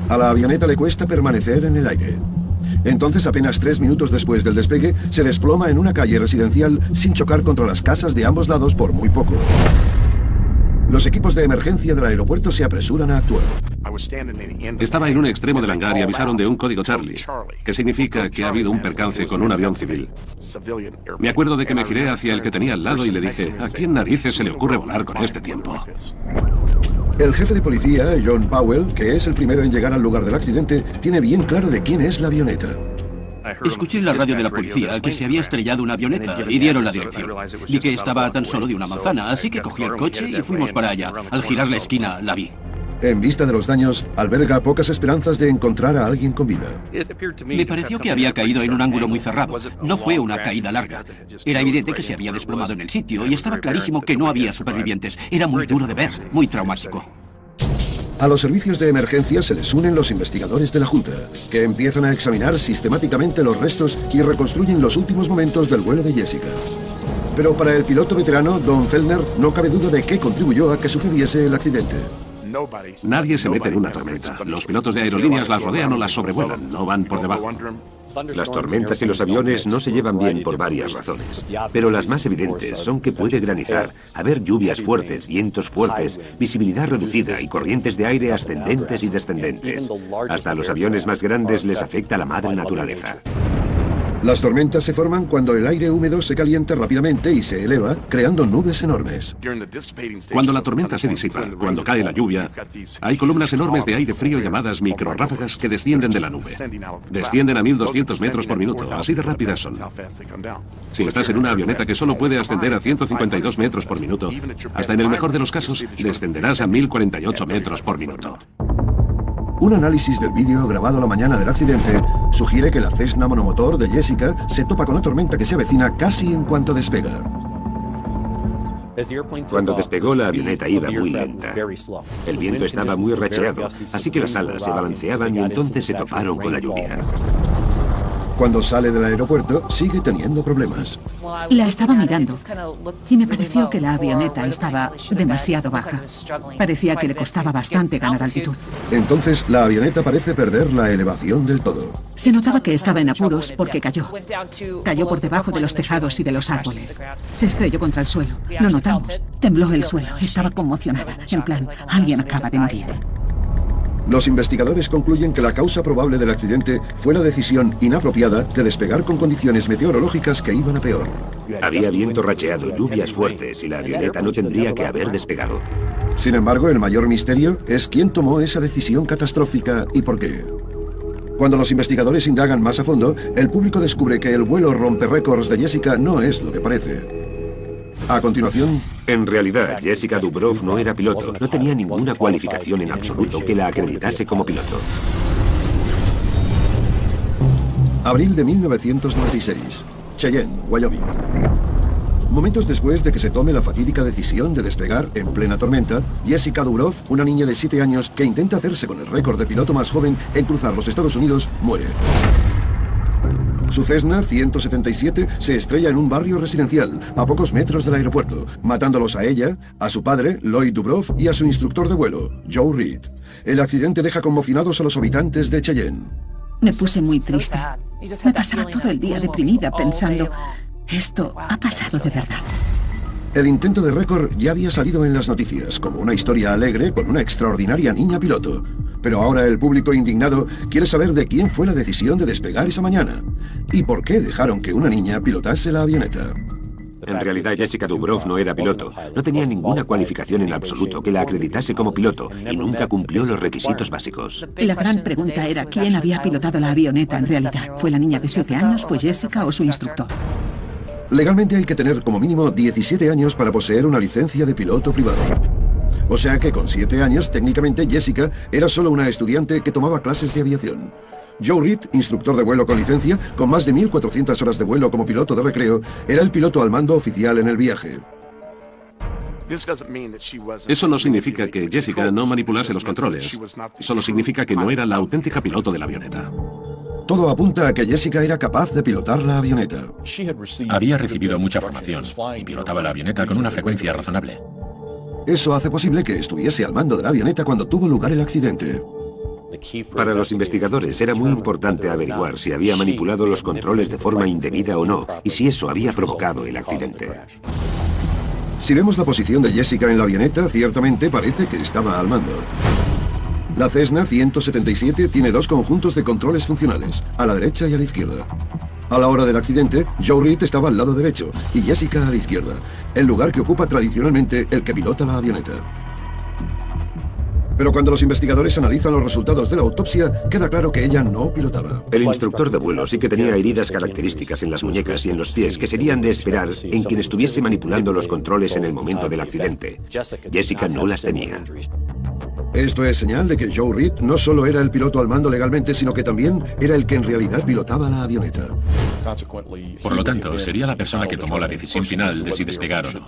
A la avioneta le cuesta permanecer en el aire. Entonces, apenas 3 minutos después del despegue, se desploma en una calle residencial sin chocar contra las casas de ambos lados por muy poco. Los equipos de emergencia del aeropuerto se apresuran a actuar. Estaba en un extremo del hangar y avisaron de un código Charlie, que significa que ha habido un percance con un avión civil. Me acuerdo de que me giré hacia el que tenía al lado y le dije, ¿a quién narices se le ocurre volar con este tiempo? El jefe de policía, John Powell, que es el primero en llegar al lugar del accidente, tiene bien claro de quién es la avioneta. Escuché en la radio de la policía que se había estrellado una avioneta y dieron la dirección. Vi que estaba a tan solo de una manzana, así que cogí el coche y fuimos para allá. Al girar la esquina, la vi. En vista de los daños, alberga pocas esperanzas de encontrar a alguien con vida. Me pareció que había caído en un ángulo muy cerrado. No fue una caída larga. Era evidente que se había desplomado en el sitio y estaba clarísimo que no había supervivientes. Era muy duro de ver, muy traumático. A los servicios de emergencia se les unen los investigadores de la Junta, que empiezan a examinar sistemáticamente los restos y reconstruyen los últimos momentos del vuelo de Jessica. Pero para el piloto veterano, Don Fellner, no cabe duda de que contribuyó a que sucediese el accidente. Nadie se mete en una tormenta. Los pilotos de aerolíneas las rodean o las sobrevuelan, no van por debajo. Las tormentas y los aviones no se llevan bien por varias razones, pero las más evidentes son que puede granizar, haber lluvias fuertes, vientos fuertes, visibilidad reducida y corrientes de aire ascendentes y descendentes. Hasta a los aviones más grandes les afecta la madre naturaleza. Las tormentas se forman cuando el aire húmedo se calienta rápidamente y se eleva, creando nubes enormes. Cuando la tormenta se disipa, cuando cae la lluvia, hay columnas enormes de aire frío llamadas microrráfagas que descienden de la nube. Descienden a 1.200 metros por minuto, así de rápidas son. Si estás en una avioneta que solo puede ascender a 152 metros por minuto, hasta en el mejor de los casos, descenderás a 1.048 metros por minuto. Un análisis del vídeo grabado la mañana del accidente sugiere que la Cessna monomotor de Jessica se topa con la tormenta que se avecina casi en cuanto despega. Cuando despegó, la avioneta iba muy lenta. El viento estaba muy racheado, así que las alas se balanceaban y entonces se toparon con la lluvia. Cuando sale del aeropuerto, sigue teniendo problemas. La estaba mirando y me pareció que la avioneta estaba demasiado baja. Parecía que le costaba bastante ganar altitud. Entonces, la avioneta parece perder la elevación del todo. Se notaba que estaba en apuros porque cayó. Cayó por debajo de los tejados y de los árboles. Se estrelló contra el suelo. Lo notamos. Tembló el suelo. Estaba conmocionada. En plan, alguien acaba de morir. Los investigadores concluyen que la causa probable del accidente fue la decisión inapropiada de despegar con condiciones meteorológicas que iban a peor. Había viento racheado, lluvias fuertes y la avioneta no tendría que haber despegado. Sin embargo, el mayor misterio es quién tomó esa decisión catastrófica y por qué. Cuando los investigadores indagan más a fondo, el público descubre que el vuelo rompe récords de Jessica no es lo que parece. A continuación... En realidad, Jessica Dubrov no era piloto. No tenía ninguna cualificación en absoluto que la acreditase como piloto. Abril de 1996. Cheyenne, Wyoming. Momentos después de que se tome la fatídica decisión de despegar en plena tormenta, Jessica Dubrov, una niña de 7 años que intenta hacerse con el récord de piloto más joven en cruzar los Estados Unidos, muere. Su Cessna 177 se estrella en un barrio residencial, a pocos metros del aeropuerto, matándolos a ella, a su padre, Lloyd Dubrov, y a su instructor de vuelo, Joe Reed. El accidente deja conmocionados a los habitantes de Cheyenne. Me puse muy triste. Me pasaba todo el día deprimida pensando, esto ha pasado de verdad. El intento de récord ya había salido en las noticias, como una historia alegre con una extraordinaria niña piloto. Pero ahora el público indignado quiere saber de quién fue la decisión de despegar esa mañana y por qué dejaron que una niña pilotase la avioneta. En realidad, Jessica Dubrov no era piloto. No tenía ninguna cualificación en absoluto que la acreditase como piloto y nunca cumplió los requisitos básicos. La gran pregunta era quién había pilotado la avioneta en realidad. ¿Fue la niña de 7 años, fue Jessica o su instructor? Legalmente hay que tener como mínimo 17 años para poseer una licencia de piloto privado. O sea que con 7 años, técnicamente Jessica era solo una estudiante que tomaba clases de aviación. Joe Reed, instructor de vuelo con licencia, con más de 1.400 horas de vuelo como piloto de recreo, era el piloto al mando oficial en el viaje. Eso no significa que Jessica no manipulase los controles. Solo significa que no era la auténtica piloto de la avioneta. Todo apunta a que Jessica era capaz de pilotar la avioneta. Había recibido mucha formación y pilotaba la avioneta con una frecuencia razonable. Eso hace posible que estuviese al mando de la avioneta cuando tuvo lugar el accidente. Para los investigadores era muy importante averiguar si había manipulado los controles de forma indebida o no, y si eso había provocado el accidente. Si vemos la posición de Jessica en la avioneta, ciertamente parece que estaba al mando. La Cessna 177 tiene 2 conjuntos de controles funcionales, a la derecha y a la izquierda. A la hora del accidente, Joe Reed estaba al lado derecho y Jessica a la izquierda, el lugar que ocupa tradicionalmente el que pilota la avioneta. Pero cuando los investigadores analizan los resultados de la autopsia, queda claro que ella no pilotaba. El instructor de vuelo sí que tenía heridas características en las muñecas y en los pies que serían de esperar en quien estuviese manipulando los controles en el momento del accidente. Jessica no las tenía. Esto es señal de que Joe Reed no solo era el piloto al mando legalmente, sino que también era el que en realidad pilotaba la avioneta. Por lo tanto, sería la persona que tomó la decisión final de si despegar o no.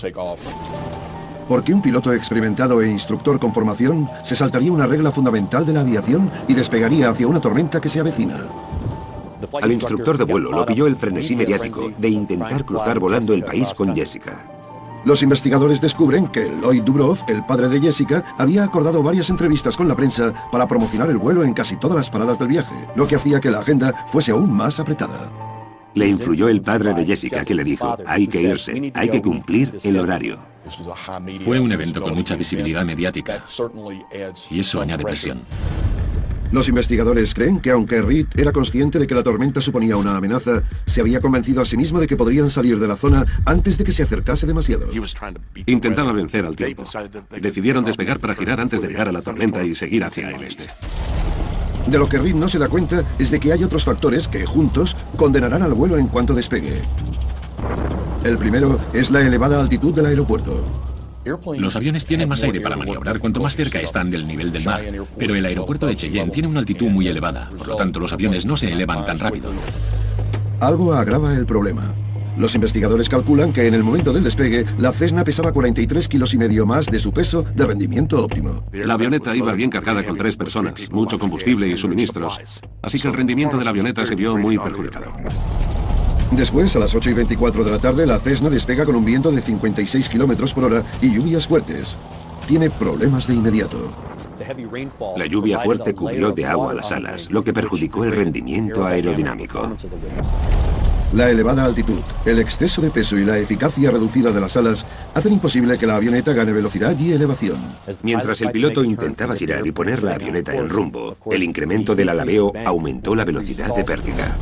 Porque un piloto experimentado e instructor con formación se saltaría una regla fundamental de la aviación y despegaría hacia una tormenta que se avecina. Al instructor de vuelo lo pilló el frenesí mediático de intentar cruzar volando el país con Jessica. Los investigadores descubren que Lloyd Dubrov, el padre de Jessica, había acordado varias entrevistas con la prensa para promocionar el vuelo en casi todas las paradas del viaje, lo que hacía que la agenda fuese aún más apretada. Le influyó el padre de Jessica, que le dijo, hay que irse, hay que cumplir el horario. Fue un evento con mucha visibilidad mediática, y eso añade presión. Los investigadores creen que aunque Reed era consciente de que la tormenta suponía una amenaza, se había convencido a sí mismo de que podrían salir de la zona antes de que se acercase demasiado. Intentaba vencer al tiempo. Decidieron despegar para girar antes de llegar a la tormenta y seguir hacia el este. De lo que Reed no se da cuenta es de que hay otros factores que, juntos, condenarán al vuelo en cuanto despegue. El primero es la elevada altitud del aeropuerto. Los aviones tienen más aire para maniobrar cuanto más cerca están del nivel del mar, pero el aeropuerto de Cheyenne tiene una altitud muy elevada, por lo tanto los aviones no se elevan tan rápido. Algo agrava el problema. Los investigadores calculan que en el momento del despegue, la Cessna pesaba 43,5 kilos más de su peso de rendimiento óptimo. La avioneta iba bien cargada con 3 personas, mucho combustible y suministros, así que el rendimiento de la avioneta se vio muy perjudicado. Después, a las 8:24 de la tarde, la Cessna despega con un viento de 56 kilómetros por hora y lluvias fuertes. Tiene problemas de inmediato. La lluvia fuerte cubrió de agua las alas, lo que perjudicó el rendimiento aerodinámico. La elevada altitud, el exceso de peso y la eficacia reducida de las alas hacen imposible que la avioneta gane velocidad y elevación. Mientras el piloto intentaba girar y poner la avioneta en rumbo, el incremento del alabeo aumentó la velocidad de pérdida.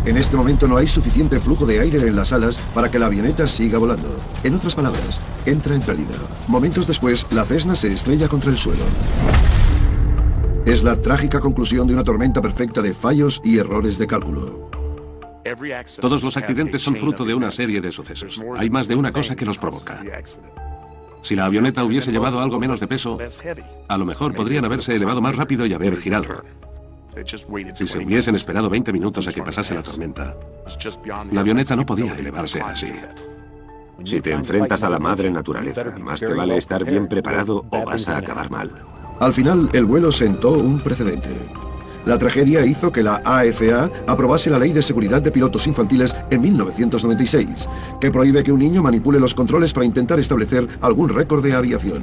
En este momento no hay suficiente flujo de aire en las alas para que la avioneta siga volando. En otras palabras, entra en pérdida. Momentos después, la Cessna se estrella contra el suelo. Es la trágica conclusión de una tormenta perfecta de fallos y errores de cálculo. Todos los accidentes son fruto de una serie de sucesos. Hay más de una cosa que los provoca. Si la avioneta hubiese llevado algo menos de peso, a lo mejor podrían haberse elevado más rápido y haber girado. Si se hubiesen esperado 20 minutos a que pasase la tormenta, la avioneta no podía elevarse así. Si te enfrentas a la madre naturaleza, más te vale estar bien preparado o vas a acabar mal. Al final, el vuelo sentó un precedente. La tragedia hizo que la AFA aprobase la Ley de Seguridad de Pilotos Infantiles en 1996, que prohíbe que un niño manipule los controles para intentar establecer algún récord de aviación.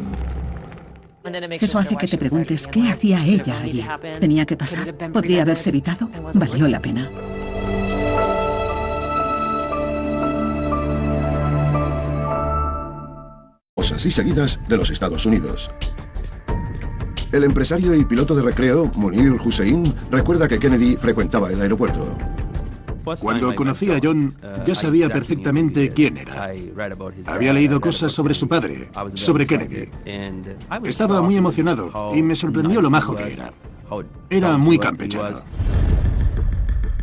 Eso hace que te preguntes qué hacía ella allí. ¿Tenía que pasar? ¿Podría haberse evitado? Valió la pena. Así seguidas de los Estados Unidos. El empresario y piloto de recreo, Munir Hussein, recuerda que Kennedy frecuentaba el aeropuerto. Cuando conocí a John, ya sabía perfectamente quién era. Había leído cosas sobre su padre, sobre Kennedy. Estaba muy emocionado y me sorprendió lo majo que era. Era muy campechano.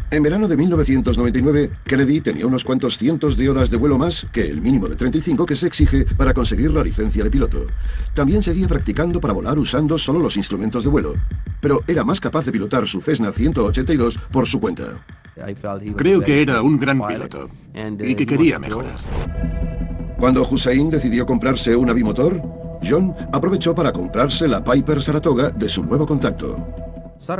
En verano de 1999, Kennedy tenía unos cuantos cientos de horas de vuelo más que el mínimo de 35 que se exige para conseguir la licencia de piloto. También seguía practicando para volar usando solo los instrumentos de vuelo, pero era más capaz de pilotar su Cessna 182 por su cuenta. Creo que era un gran piloto y que quería mejorar. Cuando Hussein decidió comprarse una bimotor, John aprovechó para comprarse la Piper Saratoga de su nuevo contacto.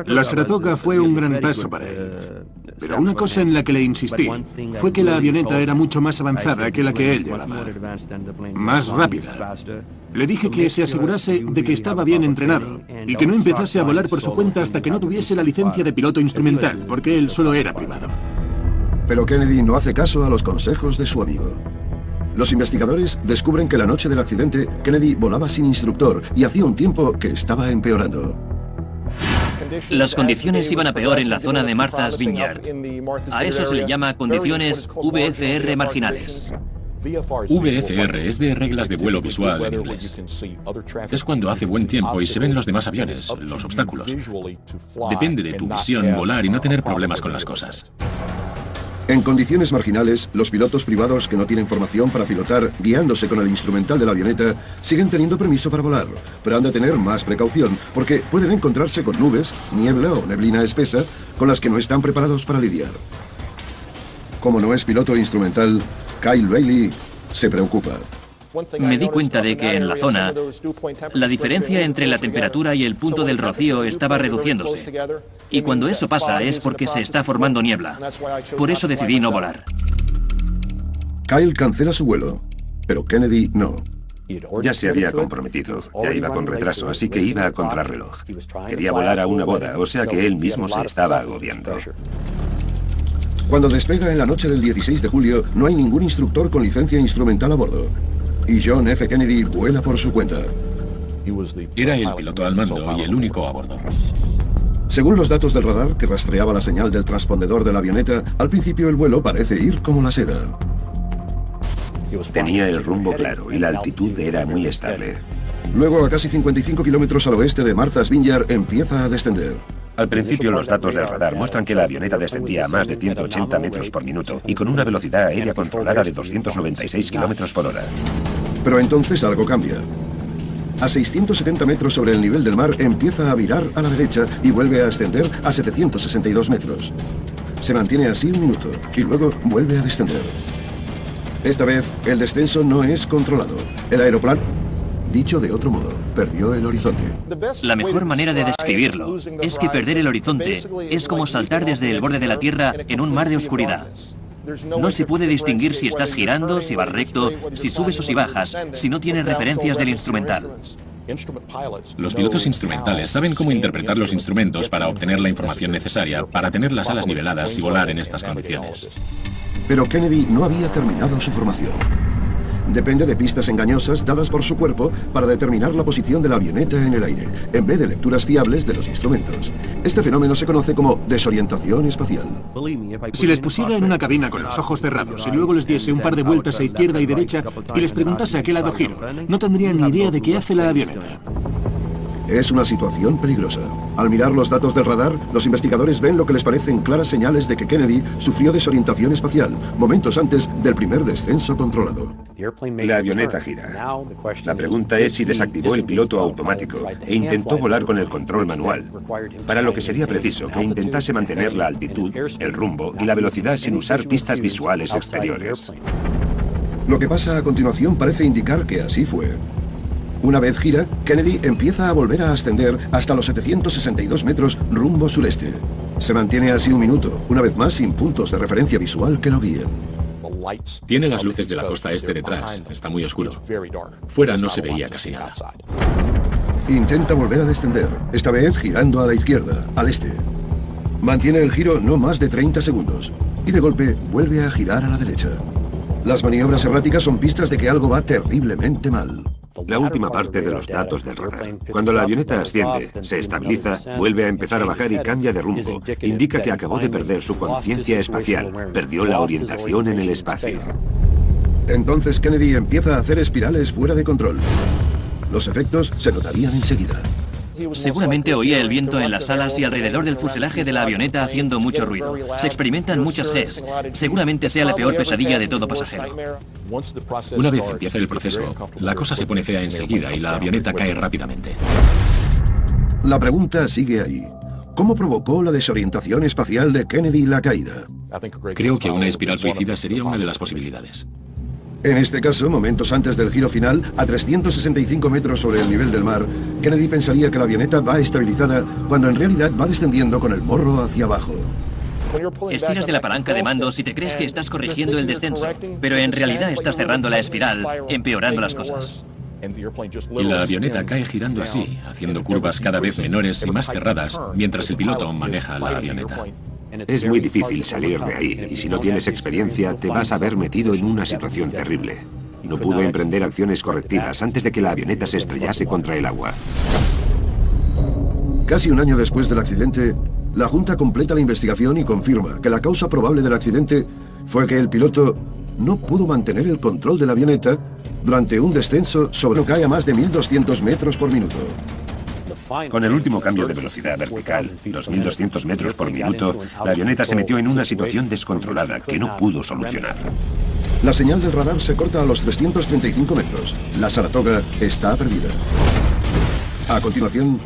La Saratoga fue un gran paso para él. Pero una cosa en la que le insistí fue que la avioneta era mucho más avanzada que la que él llevaba. Más rápida. Le dije que se asegurase de que estaba bien entrenado y que no empezase a volar por su cuenta hasta que no tuviese la licencia de piloto instrumental, porque él solo era privado. Pero Kennedy no hace caso a los consejos de su amigo. Los investigadores descubren que la noche del accidente, Kennedy volaba sin instructor y hacía un tiempo que estaba empeorando. Las condiciones iban a peor en la zona de Martha's Vineyard. A eso se le llama condiciones VFR marginales. VFR es de reglas de vuelo visual en inglés. Es cuando hace buen tiempo y se ven los demás aviones, los obstáculos. Depende de tu visión volar y no tener problemas con las cosas. En condiciones marginales, los pilotos privados que no tienen formación para pilotar guiándose con el instrumental de la avioneta siguen teniendo permiso para volar, pero han de tener más precaución porque pueden encontrarse con nubes, niebla o neblina espesa con las que no están preparados para lidiar. Como no es piloto instrumental, Kyle Bailey se preocupa. Me di cuenta de que en la zona, la diferencia entre la temperatura y el punto del rocío estaba reduciéndose. Y cuando eso pasa es porque se está formando niebla. Por eso decidí no volar. Kyle cancela su vuelo, pero Kennedy no. Ya se había comprometido, ya iba con retraso, así que iba a contrarreloj. Quería volar a una boda, o sea que él mismo se estaba agobiando. Cuando despega en la noche del 16 de julio, no hay ningún instructor con licencia instrumental a bordo. Y John F. Kennedy vuela por su cuenta. Era el piloto al mando y el único a bordo. Según los datos del radar que rastreaba la señal del transpondedor de la avioneta, al principio el vuelo parece ir como la seda. Tenía el rumbo claro y la altitud era muy estable. Luego, a casi 55 kilómetros al oeste de Martha's Vineyard, empieza a descender. Al principio, los datos del radar muestran que la avioneta descendía a más de 180 metros por minuto y con una velocidad aérea controlada de 296 kilómetros por hora. Pero entonces algo cambia. A 670 metros sobre el nivel del mar empieza a virar a la derecha y vuelve a ascender a 762 metros. Se mantiene así un minuto y luego vuelve a descender. Esta vez, el descenso no es controlado. El aeroplano, dicho de otro modo, perdió el horizonte. La mejor manera de describirlo es que perder el horizonte es como saltar desde el borde de la Tierra en un mar de oscuridad. No se puede distinguir si estás girando, si vas recto, si subes o si bajas, si no tienes referencias del instrumental. Los pilotos instrumentales saben cómo interpretar los instrumentos para obtener la información necesaria para tener las alas niveladas y volar en estas condiciones. Pero Kennedy no había terminado su formación. Depende de pistas engañosas dadas por su cuerpo para determinar la posición de la avioneta en el aire, en vez de lecturas fiables de los instrumentos. Este fenómeno se conoce como desorientación espacial. Si les pusiera en una cabina con los ojos cerrados y luego les diese un par de vueltas a izquierda y derecha y les preguntase a qué lado giro, no tendrían ni idea de qué hace la avioneta. Es una situación peligrosa. Al mirar los datos del radar, los investigadores ven lo que les parecen claras señales de que Kennedy sufrió desorientación espacial, momentos antes del primer descenso controlado. La avioneta gira. La pregunta es si desactivó el piloto automático e intentó volar con el control manual, para lo que sería preciso que intentase mantener la altitud, el rumbo y la velocidad sin usar pistas visuales exteriores. Lo que pasa a continuación parece indicar que así fue. Una vez gira, Kennedy empieza a volver a ascender hasta los 762 metros rumbo sureste. Se mantiene así un minuto, una vez más sin puntos de referencia visual que lo guíen. Tiene las luces de la costa este detrás. Está muy oscuro. Fuera no se veía casi nada. Intenta volver a descender, esta vez girando a la izquierda, al este. Mantiene el giro no más de 30 segundos y de golpe vuelve a girar a la derecha. Las maniobras erráticas son pistas de que algo va terriblemente mal. La última parte de los datos del radar. Cuando la avioneta asciende, se estabiliza, vuelve a empezar a bajar y cambia de rumbo. Indica que acabó de perder su conciencia espacial, perdió la orientación en el espacio. Entonces Kennedy empieza a hacer espirales fuera de control. Los efectos se notarían enseguida. Seguramente oía el viento en las alas y alrededor del fuselaje de la avioneta haciendo mucho ruido. Se experimentan muchas Gs. Seguramente sea la peor pesadilla de todo pasajero. Una vez empieza el proceso, la cosa se pone fea enseguida y la avioneta cae rápidamente. La pregunta sigue ahí. ¿Cómo provocó la desorientación espacial de Kennedy la caída? Creo que una espiral suicida sería una de las posibilidades. En este caso, momentos antes del giro final, a 365 metros sobre el nivel del mar, Kennedy pensaría que la avioneta va estabilizada cuando en realidad va descendiendo con el morro hacia abajo. Estiras de la palanca de mandos y te crees que estás corrigiendo el descenso, pero en realidad estás cerrando la espiral, empeorando las cosas. Y la avioneta cae girando así, haciendo curvas cada vez menores y más cerradas, mientras el piloto maneja la avioneta. Es muy difícil salir de ahí, y si no tienes experiencia, te vas a ver metido en una situación terrible. No pudo emprender acciones correctivas antes de que la avioneta se estrellase contra el agua. Casi un año después del accidente, la Junta completa la investigación y confirma que la causa probable del accidente fue que el piloto no pudo mantener el control de la avioneta durante un descenso sobre lo que cae a más de 1.200 metros por minuto. Con el último cambio de velocidad vertical, 2.200 metros por minuto, la avioneta se metió en una situación descontrolada que no pudo solucionar. La señal del radar se corta a los 335 metros. La Saratoga está perdida. A continuación...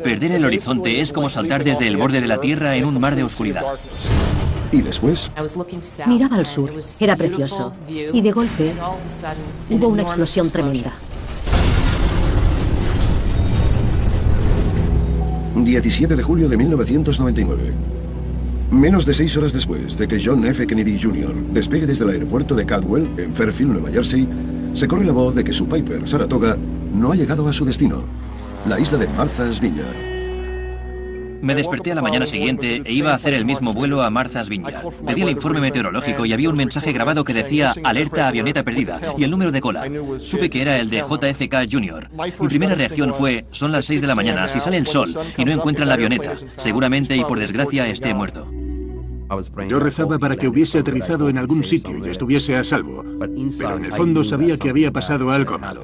Perder el horizonte es como saltar desde el borde de la Tierra en un mar de oscuridad. Y después... Miraba al sur, era precioso, y de golpe hubo una explosión tremenda. 17 de julio de 1999. Menos de 6 horas después de que John F. Kennedy Jr. despegue desde el aeropuerto de Caldwell, en Fairfield, Nueva Jersey, se corre la voz de que su Piper Saratoga no ha llegado a su destino, la isla de Martha's Vineyard. Me desperté a la mañana siguiente e iba a hacer el mismo vuelo a Martha's Vineyard. Pedí el informe meteorológico y había un mensaje grabado que decía alerta avioneta perdida y el número de cola. Supe que era el de JFK Jr. Mi primera reacción fue, son las 6 de la mañana, si sale el sol y no encuentran la avioneta, seguramente y por desgracia esté muerto. Yo rezaba para que hubiese aterrizado en algún sitio y estuviese a salvo, pero en el fondo sabía que había pasado algo malo.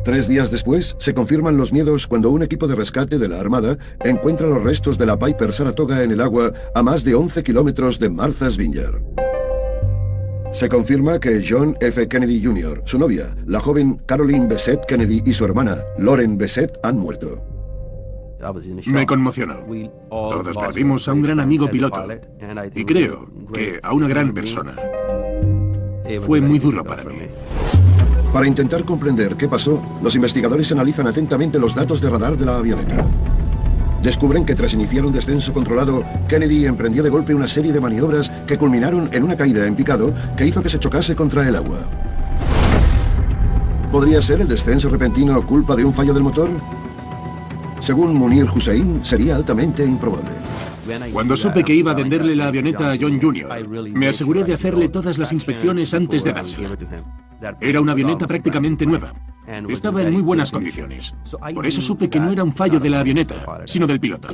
3 días después, se confirman los miedos cuando un equipo de rescate de la Armada encuentra los restos de la Piper Saratoga en el agua a más de 11 kilómetros de Martha's Vineyard. Se confirma que John F. Kennedy Jr., su novia, la joven Caroline Bessette Kennedy y su hermana Lauren Bessette han muerto. Me conmocionó. Todos perdimos a un gran amigo piloto y creo que a una gran persona. Fue muy duro para mí. Para intentar comprender qué pasó, los investigadores analizan atentamente los datos de radar de la avioneta. Descubren que tras iniciar un descenso controlado, Kennedy emprendió de golpe una serie de maniobras que culminaron en una caída en picado que hizo que se chocase contra el agua. ¿Podría ser el descenso repentino culpa de un fallo del motor? Según Munir Hussain, sería altamente improbable. Cuando supe que iba a venderle la avioneta a John Jr., me aseguré de hacerle todas las inspecciones antes de dársela. Era una avioneta prácticamente nueva. Estaba en muy buenas condiciones. Por eso supe que no era un fallo de la avioneta, sino del piloto.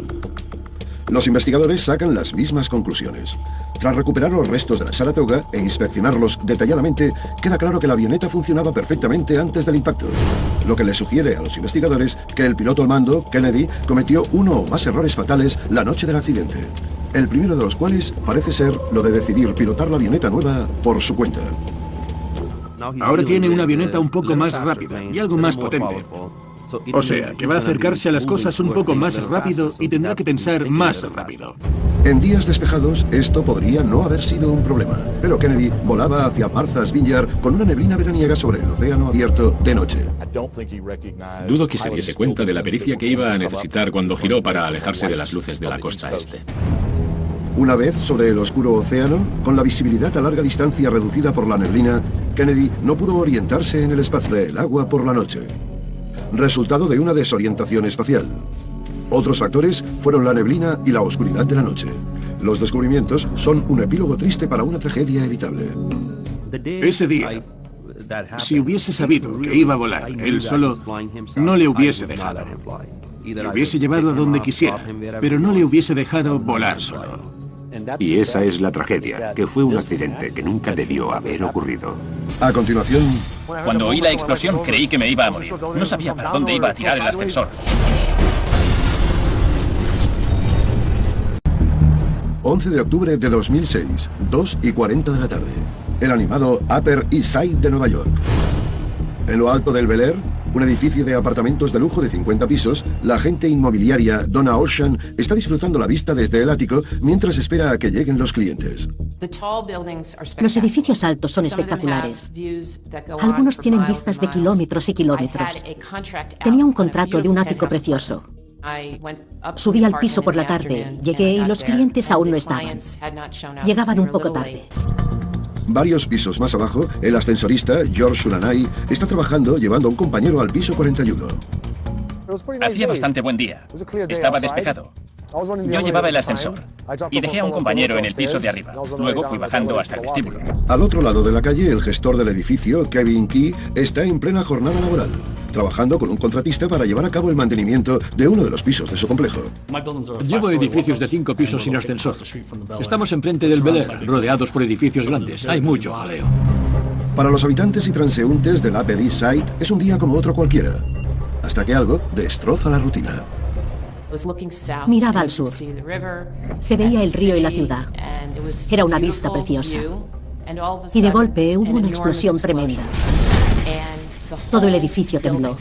Los investigadores sacan las mismas conclusiones. Tras recuperar los restos de la Saratoga e inspeccionarlos detalladamente, queda claro que la avioneta funcionaba perfectamente antes del impacto, lo que le sugiere a los investigadores que el piloto al mando, Kennedy, cometió uno o más errores fatales la noche del accidente. El primero de los cuales parece ser lo de decidir pilotar la avioneta nueva por su cuenta. Ahora tiene una avioneta un poco más rápida y algo más potente. O sea, que va a acercarse a las cosas un poco más rápido y tendrá que pensar más rápido. En días despejados, esto podría no haber sido un problema, pero Kennedy volaba hacia Martha's Vineyard con una neblina veraniega sobre el océano abierto de noche. Dudo que se diese cuenta de la pericia que iba a necesitar cuando giró para alejarse de las luces de la costa este. Una vez sobre el oscuro océano, con la visibilidad a larga distancia reducida por la neblina, Kennedy no pudo orientarse en el espacio del agua por la noche. Resultado de una desorientación espacial. Otros factores fueron la neblina y la oscuridad de la noche. Los descubrimientos son un epílogo triste para una tragedia evitable. Ese día, si hubiese sabido que iba a volar él solo, no le hubiese dejado. Le hubiese llevado a donde quisiera, pero no le hubiese dejado volar solo. Y esa es la tragedia, que fue un accidente que nunca debió haber ocurrido. A continuación... Cuando oí la explosión creí que me iba a morir. No sabía para dónde iba a tirar el ascensor. 11 de octubre de 2006, 2:40 de la tarde. El animado Upper East Side de Nueva York. En lo alto del Bel Air, un edificio de apartamentos de lujo de 50 pisos, la agente inmobiliaria Donna Ocean está disfrutando la vista desde el ático mientras espera a que lleguen los clientes. Los edificios altos son espectaculares. Algunos tienen vistas de kilómetros y kilómetros. Tenía un contrato de un ático precioso. Subí al piso por la tarde, llegué y los clientes aún no estaban. Llegaban un poco tarde. Varios pisos más abajo, el ascensorista, George Sulanay, está trabajando llevando a un compañero al piso 41. Hacía bastante buen día. Estaba despejado. Yo llevaba el ascensor y dejé a un compañero en el piso de arriba. Luego fui bajando hasta el vestíbulo. Al otro lado de la calle, el gestor del edificio, Kevin Key, está en plena jornada laboral, trabajando con un contratista para llevar a cabo el mantenimiento de uno de los pisos de su complejo. Llevo edificios de 5 pisos sin ascensor. Estamos enfrente del Bel Air, rodeados por edificios grandes. Hay mucho jaleo. Para los habitantes y transeúntes del Upper East Side, es un día como otro cualquiera, hasta que algo destroza la rutina. Miraba al sur. Se veía el río y la ciudad. Era una vista preciosa. Y de golpe hubo una explosión tremenda. Todo el edificio tembló.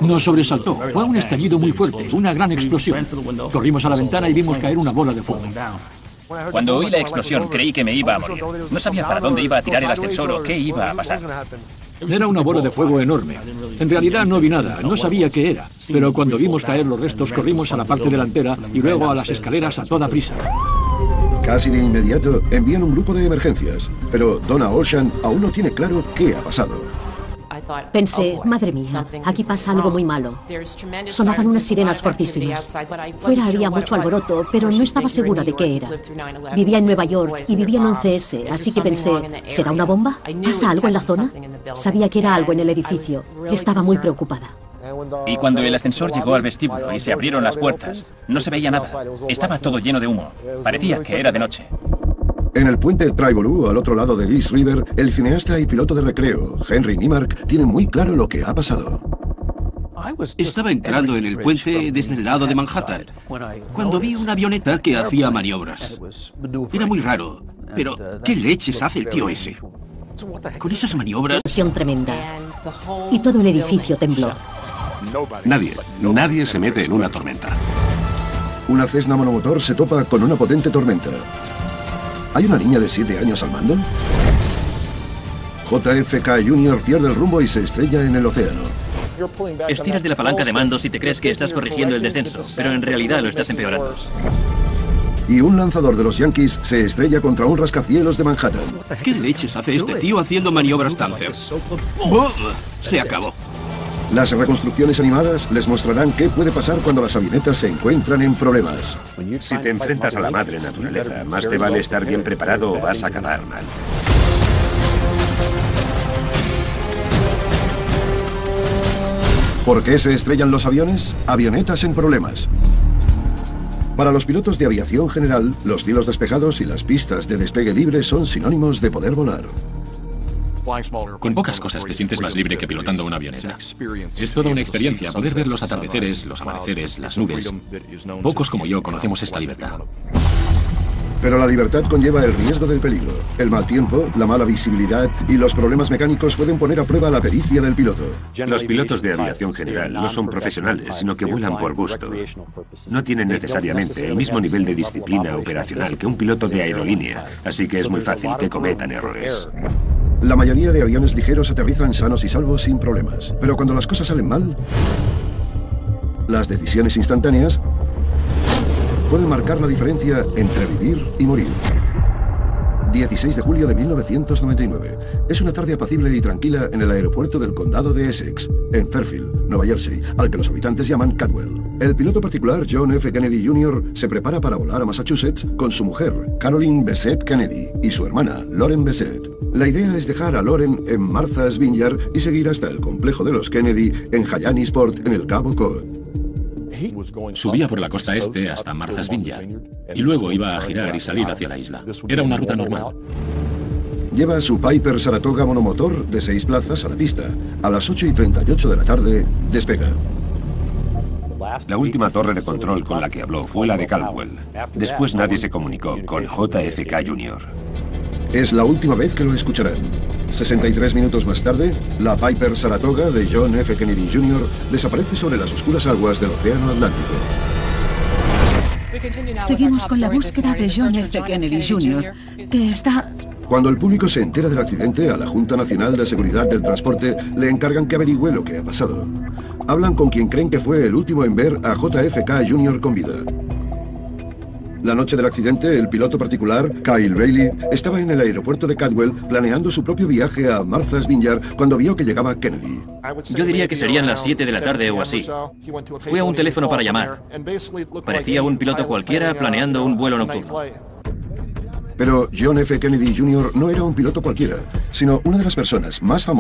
Nos sobresaltó. Fue un estallido muy fuerte, una gran explosión. Corrimos a la ventana y vimos caer una bola de fuego. Cuando oí la explosión creí que me iba a morir. No sabía para dónde iba a tirar el ascensor o qué iba a pasar. Era una bola de fuego enorme. En realidad no vi nada, no sabía qué era. Pero cuando vimos caer los restos corrimos a la parte delantera y luego a las escaleras a toda prisa. Casi de inmediato envían un grupo de emergencias, pero Donna Ocean aún no tiene claro qué ha pasado. Pensé, madre mía, aquí pasa algo muy malo. Sonaban unas sirenas fortísimas. Fuera había mucho alboroto, pero no estaba segura de qué era. Vivía en Nueva York y vivía en 11S, así que pensé, ¿será una bomba? ¿Pasa algo en la zona? Sabía que era algo en el edificio. Estaba muy preocupada. Y cuando el ascensor llegó al vestíbulo y se abrieron las puertas, no se veía nada. Estaba todo lleno de humo. Parecía que era de noche. En el puente Tribolu, al otro lado del East River, el cineasta y piloto de recreo, Henry Neimark, tiene muy claro lo que ha pasado. Estaba entrando en el puente desde el lado de Manhattan, cuando vi una avioneta que hacía maniobras. Era muy raro, pero ¿qué leches hace el tío ese? Con esas maniobras... Explosión tremenda. Y todo el edificio tembló. Nadie se mete en una tormenta. Una Cessna monomotor se topa con una potente tormenta. ¿Hay una niña de 7 años al mando? JFK Jr. pierde el rumbo y se estrella en el océano. Estiras de la palanca de mando si te crees que estás corrigiendo el descenso, pero en realidad lo estás empeorando. Y un lanzador de los Yankees se estrella contra un rascacielos de Manhattan. ¿Qué leches hace este tío haciendo maniobras tan cerca? ¡Bum! Se acabó. Las reconstrucciones animadas les mostrarán qué puede pasar cuando las avionetas se encuentran en problemas. Si te enfrentas a la madre naturaleza, más te vale estar bien preparado o vas a acabar mal. ¿¿Por qué se estrellan los aviones? Avionetas en problemas. Para los pilotos de aviación general, los cielos despejados y las pistas de despegue libre son sinónimos de poder volar. Con pocas cosas te sientes más libre que pilotando una avioneta. Es toda una experiencia poder ver los atardeceres, los amaneceres, las nubes. Pocos como yo conocemos esta libertad. Pero la libertad conlleva el riesgo del peligro. El mal tiempo, la mala visibilidad y los problemas mecánicos pueden poner a prueba la pericia del piloto. Los pilotos de aviación general no son profesionales, sino que vuelan por gusto. No tienen necesariamente el mismo nivel de disciplina operacional que un piloto de aerolínea, así que es muy fácil que cometan errores. La mayoría de aviones ligeros aterrizan sanos y salvos sin problemas. Pero cuando las cosas salen mal, las decisiones instantáneas pueden marcar la diferencia entre vivir y morir. 16 de julio de 1999. Es una tarde apacible y tranquila en el aeropuerto del condado de Essex, en Fairfield, Nueva Jersey, al que los habitantes llaman Cadwell. El piloto particular John F. Kennedy Jr. se prepara para volar a Massachusetts con su mujer, Caroline Bessette Kennedy, y su hermana, Lauren Bessette. La idea es dejar a Lauren en Martha's Vineyard y seguir hasta el complejo de los Kennedy en Hyannisport, en el Cabo Cod. Subía por la costa este hasta Martha's Vineyard y luego iba a girar y salir hacia la isla. Era una ruta normal. Lleva su Piper Saratoga monomotor de 6 plazas a la pista. A las 8:38 de la tarde, despega. La última torre de control con la que habló fue la de Caldwell. Después nadie se comunicó con JFK Jr. Es la última vez que lo escucharán. 63 minutos más tarde, la Piper Saratoga de John F. Kennedy Jr. desaparece sobre las oscuras aguas del Océano Atlántico. Seguimos con la búsqueda de John F. Kennedy Jr., que está... Cuando el público se entera del accidente, a la Junta Nacional de Seguridad del Transporte le encargan que averigüe lo que ha pasado. Hablan con quien creen que fue el último en ver a JFK Jr. con vida. La noche del accidente, el piloto particular, Kyle Bailey, estaba en el aeropuerto de Cadwell planeando su propio viaje a Martha's Vineyard cuando vio que llegaba Kennedy. Yo diría que serían las 7 de la tarde o así. Fui a un teléfono para llamar. Parecía un piloto cualquiera planeando un vuelo nocturno. Pero John F. Kennedy Jr. no era un piloto cualquiera, sino una de las personas más famosas